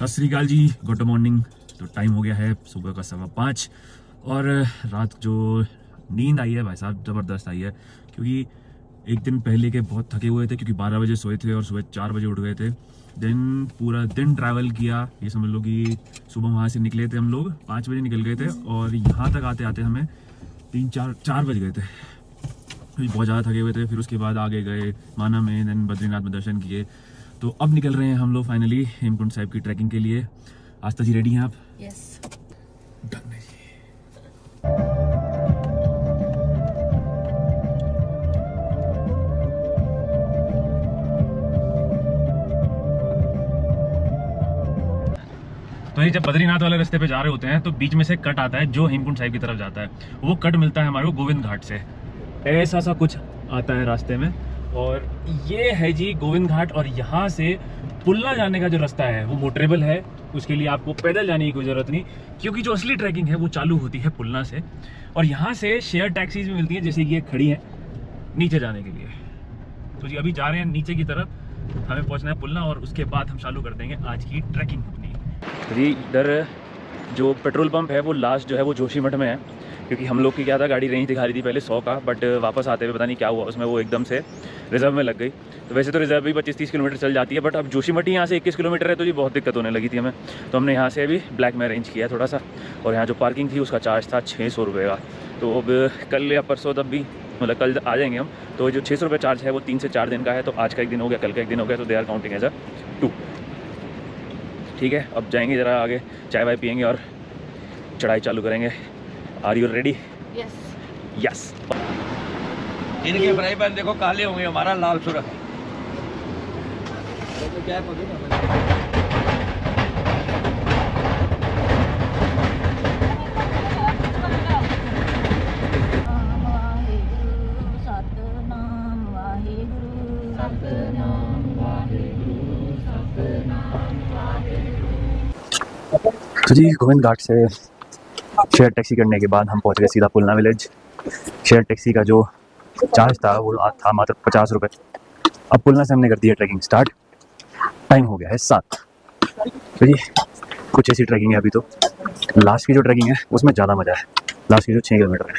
श्री अकाल जी, good morning. तो time हो गया है सुबह का 5:15 और रात जो नींद आई है भाई साहब ज़बरदस्त आई है, क्योंकि एक दिन पहले के बहुत थके हुए थे, क्योंकि 12 बजे सोए थे और सुबह 4 बजे उठ गए थे। दिन पूरा दिन ट्रैवल किया, ये समझ लो कि सुबह वहाँ से निकले थे हम लोग 5 बजे निकल गए थे और यहाँ तक आते आते हमें 3-4 बज गए थे। बहुत ज़्यादा थके हुए थे। फिर उसके बाद आगे गए माना में, देन बद्रीनाथ में दर्शन किए। तो अब निकल रहे हैं हम लोग फाइनली हेमकुंड साहिब की ट्रैकिंग के लिए। आस्था जी रेडी हैं आप? यस। डन है जी। तो ये जब बद्रीनाथ वाले रास्ते पे जा रहे होते हैं तो बीच में से कट आता है जो हेमकुंड साहिब की तरफ जाता है। वो कट मिलता है हमारे को गोविंद घाट से, ऐसा सा कुछ आता है रास्ते में। और ये है जी गोविंद घाट, और यहाँ से पुलना जाने का जो रास्ता है वो मोटरेबल है। उसके लिए आपको पैदल जाने की कोई ज़रूरत नहीं, क्योंकि जो असली ट्रैकिंग है वो चालू होती है पुलना से। और यहाँ से शेयर टैक्सीज भी मिलती हैं, जैसे ये खड़ी हैं नीचे जाने के लिए। तो जी अभी जा रहे हैं नीचे की तरफ, हमें पहुँचना है पुलना और उसके बाद हम चालू कर देंगे आज की ट्रैकिंग अपनी। जी इधर जो पेट्रोल पंप है वो लास्ट जो है वो जोशीमठ में है, क्योंकि हम लोग की क्या था, गाड़ी रेंज दिखा रही थी पहले 100 का, बट वापस आते हुए पता नहीं क्या हुआ उसमें, वो एकदम से रिजर्व में लग गई। तो वैसे तो रिजर्व भी 25-30 किलोमीटर चल जाती है, बट अब जोशीमठ ही यहाँ से 21 किलोमीटर है, तो जी बहुत दिक्कत होने लगी थी हमें। तो हमने यहाँ से अभी ब्लैक में अरेंज किया थोड़ा सा, और यहाँ जो पार्किंग थी उसका चार्ज था 600 रुपये का। तो अब कल या परसों तब भी, मतलब कल आ जाएंगे हम, तो जो 600 रुपये चार्ज है वो 3 से 4 दिन का है। तो आज का एक दिन हो गया, कल का एक दिन हो गया, तो they are counting as a 2। ठीक है, अब जाएंगे ज़रा आगे, चाय वाय पियेंगे और चढ़ाई चालू करेंगे। Are you ready? Yes. Yes. इनके फ्राई पैन देखो काले होंगे, हमारा लाल सुरख। तो जी गोविंद घाट से शेयर टैक्सी करने के बाद हम पहुंच गए सीधा पुलना विलेज। शेयर टैक्सी का जो चार्ज था वो था मात्र 50 रुपये। अब पुलना से हमने कर दी है ट्रैकिंग स्टार्ट। टाइम हो गया है 7। तो जी कुछ ऐसी ट्रैकिंग है अभी। तो लास्ट की जो ट्रैकिंग है उसमें ज़्यादा मज़ा है, लास्ट की जो 6 किलोमीटर है।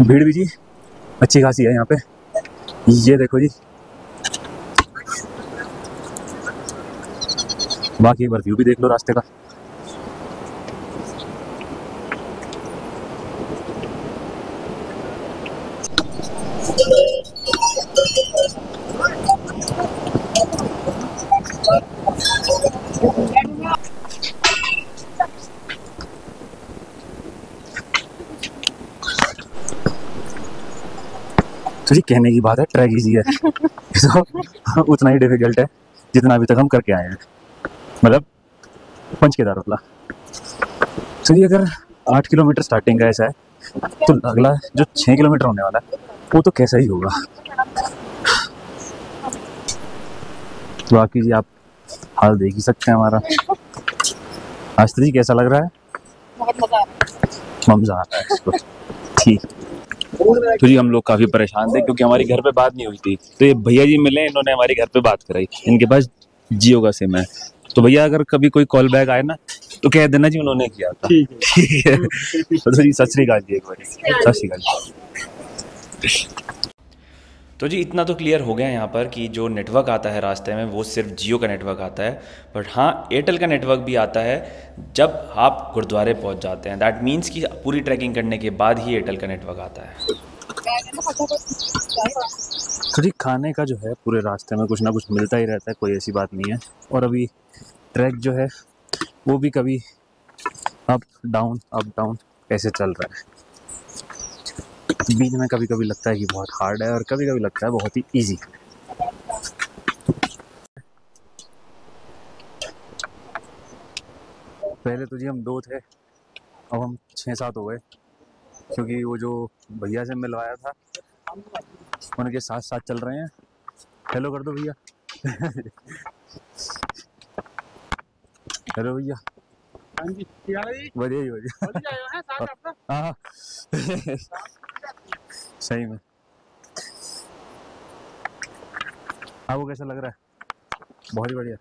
भीड़ भी जी अच्छी खासी है यहाँ पे, ये देखो जी। बाकी एक बार व्यू भी देख लो रास्ते का। तो जी कहने की बात है, ट्रैक इजी है तो उतना ही डिफिकल्ट है जितना अभी तक हम करके आए हैं, मतलब पंच केदारवाला। तो ये अगर 8 किलोमीटर स्टार्टिंग का ऐसा है, तो अगला जो 6 किलोमीटर होने वाला है वो तो कैसा ही होगा। बाकी जी आप हाल देख ही सकते हैं हमारा। आस्था जी कैसा लग रहा है? बहुत मजा आ रहा है। मजा आ रहा है इसको। ठीक। तो जी हम लोग काफ़ी परेशान थे क्योंकि हमारी घर पे बात नहीं हुई थी। तो ये भैया जी मिले, इन्होंने हमारे घर पे बात कराई। इनके पास जियो का सिम है, तो भैया अगर कभी कोई कॉल बैक आए ना तो कह देना जी उन्होंने किया था। ठीक है। तो जी सत श्री अकाल जी, एक बार सत श्री अकाल। तो जी इतना तो क्लियर हो गया यहाँ पर कि जो नेटवर्क आता है रास्ते में वो सिर्फ जियो का नेटवर्क आता है, बट हाँ एयरटेल का नेटवर्क भी आता है जब आप गुरुद्वारे पहुँच जाते हैं। दैट मीन्स कि पूरी ट्रैकिंग करने के बाद ही एयरटेल का नेटवर्क आता है। तो जी खाने का जो है पूरे रास्ते में कुछ ना कुछ मिलता ही रहता है, कोई ऐसी बात नहीं है। और अभी ट्रैक जो है वो भी कभी अप डाउन ऐसे चल रहा है। बीच में कभी कभी लगता है कि बहुत हार्ड है और कभी कभी लगता है बहुत ही इजी। पहले तो जी हम 2 थे, अब हम 6-7 हो गए, क्योंकि वो जो भैया से मिलवाया था उनके साथ साथ चल रहे हैं। हेलो कर दो भैया। हेलो भैया। हाँ जी, बढ़िया ही बढ़िया। हाँ सही में। आपको कैसा लग रहा है? बहुत ही बढ़िया।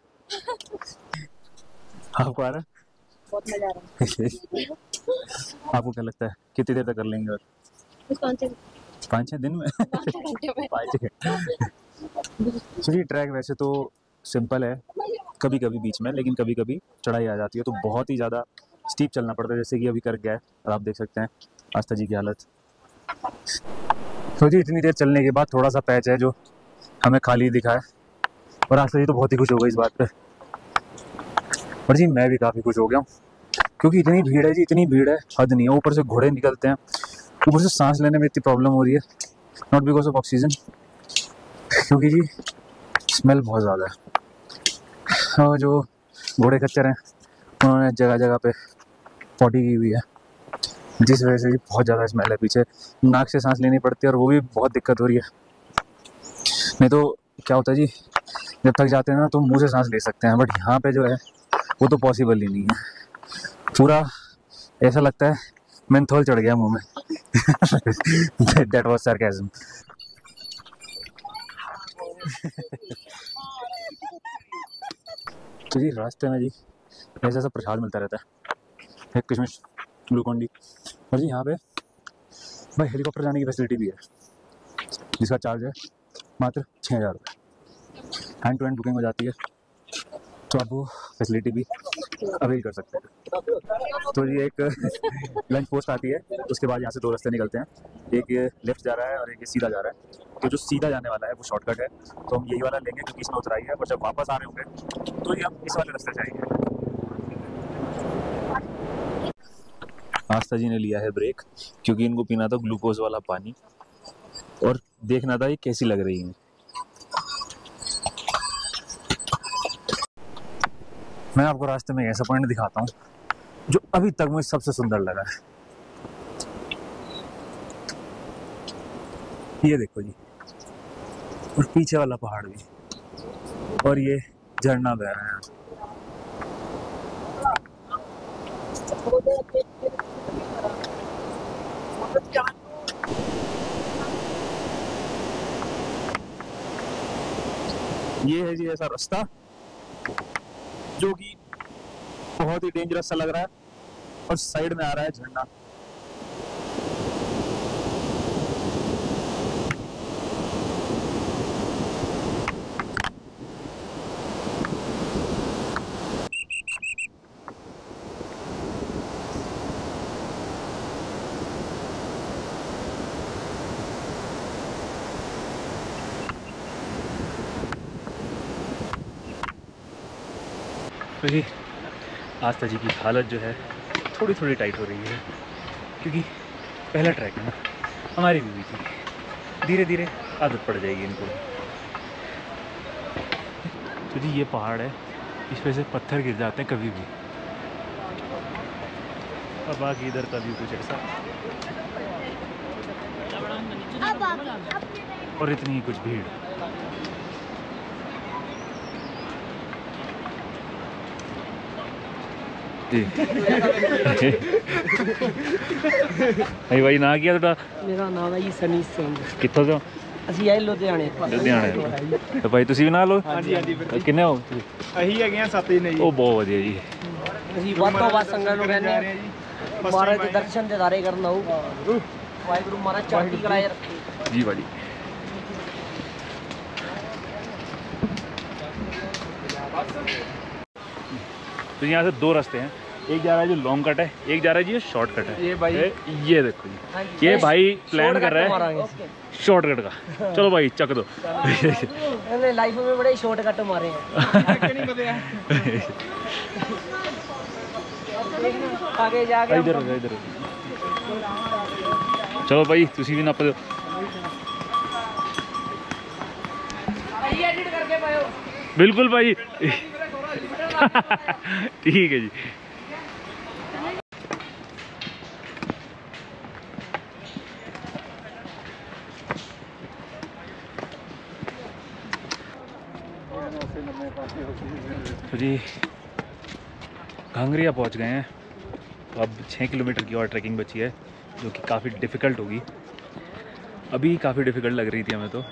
आपको आ रहा है? बहुत मजा आ रहा आपको क्या लगता है कितनी देर तक कर लेंगे? और है 5-6 दिन में? 5 चलिए, ट्रैक वैसे तो सिंपल है कभी कभी बीच में, लेकिन कभी कभी चढ़ाई आ जाती है तो बहुत ही ज़्यादा स्टीप चलना पड़ता है, जैसे कि अभी कर गया है और आप देख सकते हैं आस्था जी की हालत। तो जी इतनी देर चलने के बाद थोड़ा सा पैच है जो हमें खाली दिखा है, और आस्था जी तो बहुत ही खुश हो गई इस बात पे, और जी मैं भी काफ़ी खुश हो गया हूँ, क्योंकि इतनी भीड़ है जी, इतनी भीड़ है, हद नहीं है। ऊपर से घोड़े निकलते हैं, ऊपर से सांस लेने में इतनी प्रॉब्लम हो रही है, नॉट बिकॉज ऑफ ऑक्सीजन, क्योंकि जी स्मेल बहुत ज़्यादा है। और जो घोड़े खच्चर हैं उन्होंने जगह जगह पे पॉटी की हुई है, जिस वजह से बहुत ज़्यादा स्मेल है, पीछे नाक से सांस लेनी पड़ती है, और वो भी बहुत दिक्कत हो रही है। नहीं तो क्या होता है जी, जब थक जाते हैं ना तो मुंह से सांस ले सकते हैं, बट यहाँ पे जो है वो तो पॉसिबल ही नहीं है। पूरा ऐसा लगता है मेंथोल चढ़ गया मुंह में। That was sarcasm. तो जी रास्ते में जी ऐसा ऐसा प्रसाद मिलता रहता है, एक किशमिश, ग्लूकॉन डी, और जी यहाँ पे भाई हेलीकॉप्टर जाने की फैसिलिटी भी है, जिसका चार्ज है मात्र 6,000 रुपये। हैंड टू हैंड बुकिंग हो जाती है, तो आप वो फैसिलिटी भी अवेल कर सकते हैं। तो ये एक लंच पोस्ट आती है, उसके बाद यहाँ से 2 रास्ते निकलते हैं, एक ये लेफ्ट जा रहा है और एक ये सीधा जा रहा है। तो जो सीधा जाने वाला है वो शॉर्टकट है, तो हम यही वाला लेंगे क्योंकि इसमें उतराई है, और जब वापस आ रहे होंगे तो ये हम इस वाले रास्ते जाएंगे। आस्था जी ने लिया है ब्रेक, क्योंकि इनको पीना था ग्लूकोज वाला पानी और देखना था ये कैसी लग रही है। मैं आपको रास्ते में ऐसा पॉइंट दिखाता हूँ जो अभी तक मुझे सबसे सुंदर लगा है। ये देखो जी, और पीछे वाला पहाड़ भी, और ये झरना बह रहा है। ये है जी ऐसा रास्ता जो कि बहुत ही डेंजरस सा लग रहा है, और साइड में आ रहा है झरना। तो जी आस्था जी की हालत जो है थोड़ी थोड़ी टाइट हो रही है, क्योंकि पहला ट्रैक है ना, हमारी भी हुई थी, धीरे धीरे आदत पड़ जाएगी इनको। तो जी ये पहाड़ है, इस पे से पत्थर गिर जाते हैं कभी भी, और बाकी इधर का भी कुछ ऐसा, और इतनी ही कुछ भीड़। जी भाई ना किया थोड़ा? मेरा नाम है जी सनी सिंह। कित्थों से हो? ਅਸੀਂ ਆਏ ਲੁਧਿਆਣੇ ਤੋਂ। ਲੁਧਿਆਣੇ ਤੋਂ। ਤੇ ਭਾਈ ਤੁਸੀਂ ਵੀ ਨਾਲ ਹੋ? ਹਾਂਜੀ ਹਾਂਜੀ ਵੀਰ ਕਿੰਨੇ ਹੋ? ਅਸੀਂ ਹੈਗੇ ਆ 7 ਜਣੇ ਜੀ। ਉਹ ਬਹੁਤ ਵਧੀਆ ਜੀ। ਅਸੀਂ ਵੱਧ ਤੋਂ ਵੱਧ ਸੰਗਤ ਨੂੰ ਕਹਿੰਦੇ ਆ ਮਹਾਰਾਜ ਦੇ ਦਰਸ਼ਨ ਦਿਦਾਰੇ ਕਰਨ ਆਓ। ਵਾਹਿਗੁਰੂ ਮਹਾਰਾਜ ਚੜ੍ਹਦੀ ਕਲਾ 'ਚ ਰੱਖੇ। जी भाजी। तो यहाँ से 2 रास्ते हैं, एक जा रहा है जो लॉन्ग कट है, एक जा रहा है जी शॉर्ट कट है। ये भाई ये देखो जी, ये भाई प्लान कर रहा है शॉर्टकट का। चलो भाई चक दो। मैंने लाइफ में बड़े शॉर्टकट मारे हैं। आगे जाके इधर इधर चलो भाई तुसी भी नप दो। एडिट करके पायो। बिल्कुल भाई। ठीक है जी। तो जी घांगरिया पहुंच गए हैं, तो अब 6 किलोमीटर की और ट्रैकिंग बची है, जो कि काफ़ी डिफ़िकल्ट होगी। अभी काफ़ी डिफ़िकल्ट लग रही थी हमें तो,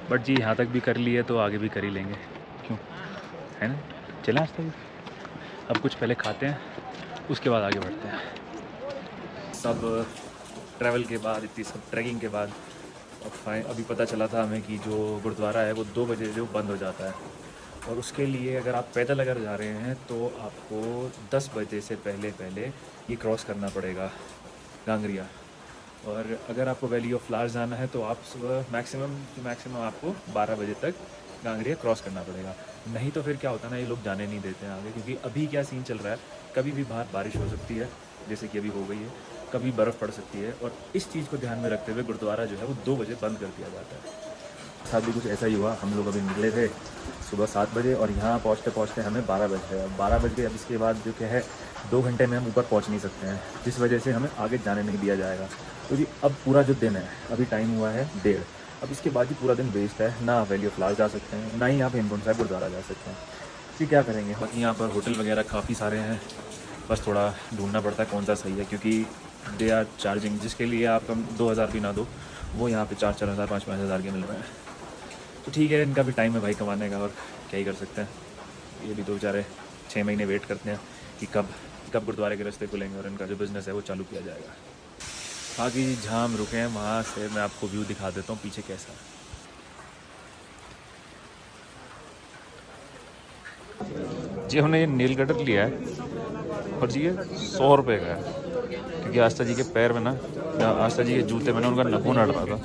बट जी यहाँ तक भी कर ली है तो आगे भी कर ही लेंगे, क्यों, है ना। चलें आस्ते जी। अब कुछ पहले खाते हैं, उसके बाद आगे बढ़ते हैं। सब ट्रैवल के बाद, इतनी सब ट्रैकिंग के बाद अभी पता चला था हमें कि जो गुरुद्वारा है वो 2 बजे जो बंद हो जाता है, और उसके लिए अगर आप पैदल अगर जा रहे हैं तो आपको 10 बजे से पहले ये क्रॉस करना पड़ेगा गांगरिया। और अगर आपको वैली ऑफ फ्लावर्स जाना है तो आप सुबह मैक्सिमम आपको 12 बजे तक गांगरिया क्रॉस करना पड़ेगा। नहीं तो फिर क्या होता है ना, ये लोग जाने नहीं देते हैं आगे, क्योंकि अभी क्या सीन चल रहा है, कभी भी बाहर बारिश हो सकती है जैसे कि अभी हो गई है, कभी बर्फ़ पड़ सकती है, और इस चीज़ को ध्यान में रखते हुए गुरुद्वारा जो है वो 2 बजे बंद कर दिया जाता है। साथ भी कुछ ऐसा ही हुआ, हम लोग अभी निकले थे सुबह 7 बजे और यहाँ पहुँचते हमें 12 बज गए। 12 बज गए, अब इसके बाद जो क्या है 2 घंटे में हम ऊपर पहुँच नहीं सकते हैं, जिस वजह से हमें आगे जाने नहीं दिया जाएगा। तो जी अब पूरा जो दिन है, अभी टाइम हुआ है 1:30, अब इसके बाद ही पूरा दिन वेस्ट है। ना आप वैली ऑफ फ्लावर्स जा सकते हैं, ना ही आप हेमकुंड साहिब गुरुद्वारा जा सकते हैं। फिर क्या करेंगे? बाकी यहाँ पर होटल वगैरह काफ़ी सारे हैं, बस थोड़ा ढूंढना पड़ता है कौन सा सही है, क्योंकि दे आर चार्जिंग, जिसके लिए आप कम 2000 भी ना दो, वो यहाँ पे 4-4 हज़ार 5-5 हज़ार के मिल रहे हैं। तो ठीक है, इनका भी टाइम है भाई कमाने का, और क्या ही कर सकते हैं। ये भी 2 बेचारे 6 महीने वेट करते हैं कि कब गुरुद्वारे के रास्ते खुलेंगे और इनका जो बिज़नेस है वो चालू किया जाएगा। बाकी जहाँ हम रुके हैं वहाँ से मैं आपको व्यू दिखा देता हूँ पीछे कैसा है। जी हमने ये नील कटर लिया है और जी ये 100 रुपये का है, क्योंकि आस्था जी के पैर में ना, आस्था जी के जूते में ना उनका नाखून अड़ रहा था,